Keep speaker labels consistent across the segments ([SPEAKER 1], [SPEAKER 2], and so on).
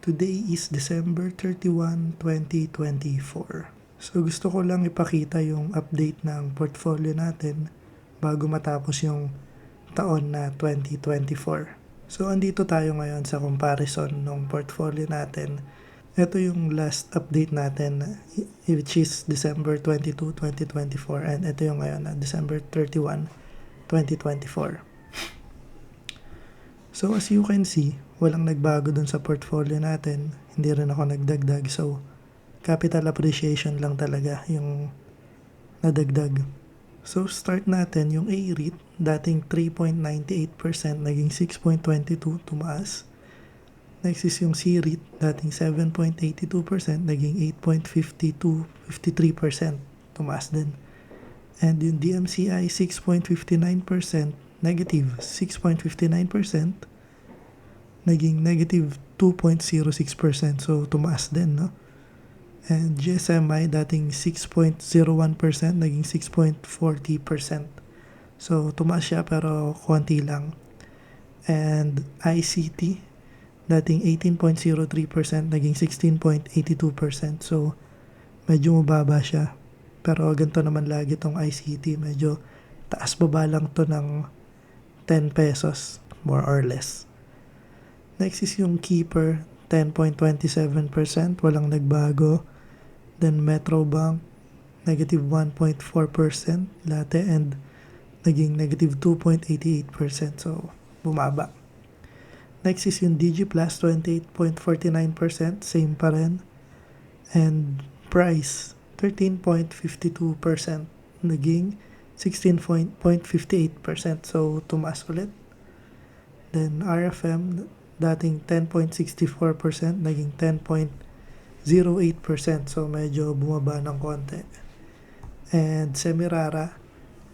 [SPEAKER 1] Today is December 31, 2024. So gusto ko lang ipakita yung update ng portfolio natin bago matapos yung taon na 2024. So andito tayo ngayon sa comparison ng portfolio natin. Ito yung last update natin which is December 22, 2024 and ito yung ngayon na December 31, 2024. So as you can see, walang nagbago dun sa portfolio natin. Hindi rin ako nagdagdag. So capital appreciation lang talaga yung nadagdag. So start natin yung A-REIT, dating 3.98%, naging 6.22, tumaas. Next is yung C-REIT, dating 7.82%, naging 8.52, 53%, tumaas din. And yung DMCI, 6.59%, negative 6.59%, naging negative 2.06%, so tumaas din, no? And GSMI, dating 6.01%, naging 6.40%. So tumaas siya pero konti lang. And ICT, dating 18.03%, naging 16.82%. So medyo mababa siya. Pero ganito naman lagi tong ICT, medyo taas baba lang to ng 10 pesos, more or less. Next is yung Keeper, 10.27%, walang nagbago. Then Metrobank, negative 1.4%, Late, and naging negative 2.88%, so bumaba. Next is yung DigiPlus, 28.49%, same pa rin. And Price, 13.52%, naging 16.58%, so tumaas ulit. Then RFM, dating 10.64%, naging 10.08%, so medyo bumaba ng konti. And Semirara,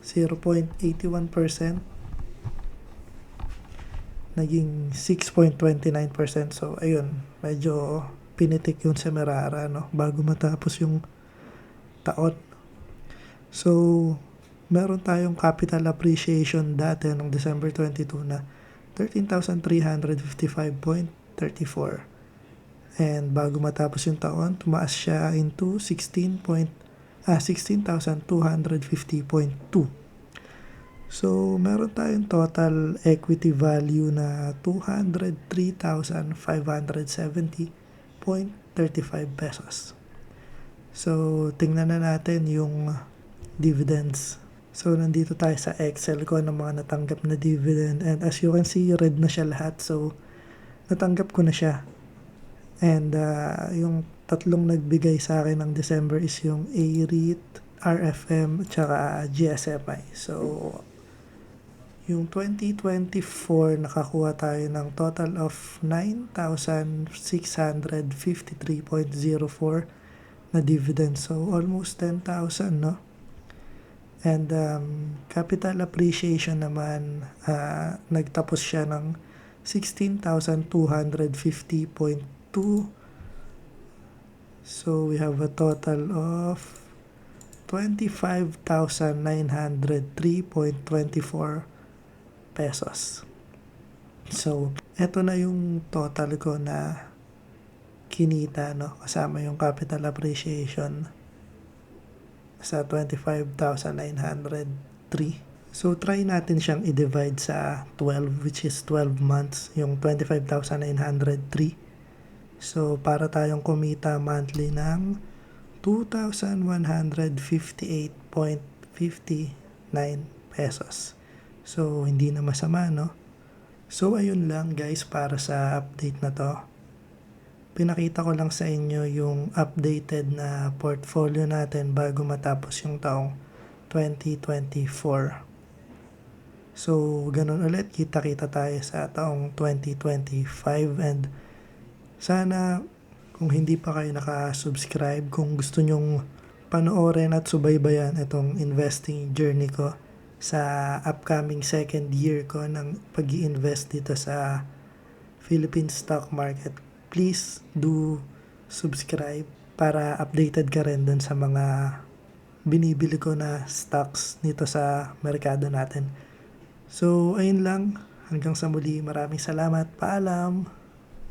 [SPEAKER 1] 0.81%, naging 6.29%, so ayun, medyo pinitik yung Semirara, no, bago matapos yung taon. So meron tayong capital appreciation dati noong December 22 na 13,355.34. And bago matapos yung taon, tumaas siya into 16,250.2. So meron tayong total equity value na 203,570.35 pesos. So tingnan na natin yung dividends. So nandito tayo sa Excel ko ng mga natanggap na dividend, and as you can see, red na siya lahat. So natanggap ko na siya. And yung tatlong nagbigay sa akin ng December is yung A-REIT, RFM, tsaka GSMI. So yung 2024, nakakuha tayo ng total of 9,653.04 na dividend. So almost 10,000, no? And capital appreciation naman, nagtapos siya ng 16,250.2. So we have a total of 25,903.24 pesos. So eto na yung total ko na kinita, no, kasama yung capital appreciation sa 25,903. So try natin siyang i-divide sa 12, which is 12 months, yung 25,903. So para tayong kumita monthly ng 2,158.59 pesos. So hindi na masama, no? So ayun lang guys para sa update na to. Pinakita ko lang sa inyo yung updated na portfolio natin bago matapos yung taong 2024. So, ganun ulit, kita-kita tayo sa taong 2025, and sana kung hindi pa kayo nakasubscribe, kung gusto nyong panoorin at subaybayan itong investing journey ko sa upcoming second year ko ng pag-i-invest dito sa Philippine stock market, please do subscribe para updated ka rin dun sa mga binibili ko na stocks nito sa merkado natin. So, ayun lang. Hanggang sa muli. Maraming salamat. Paalam!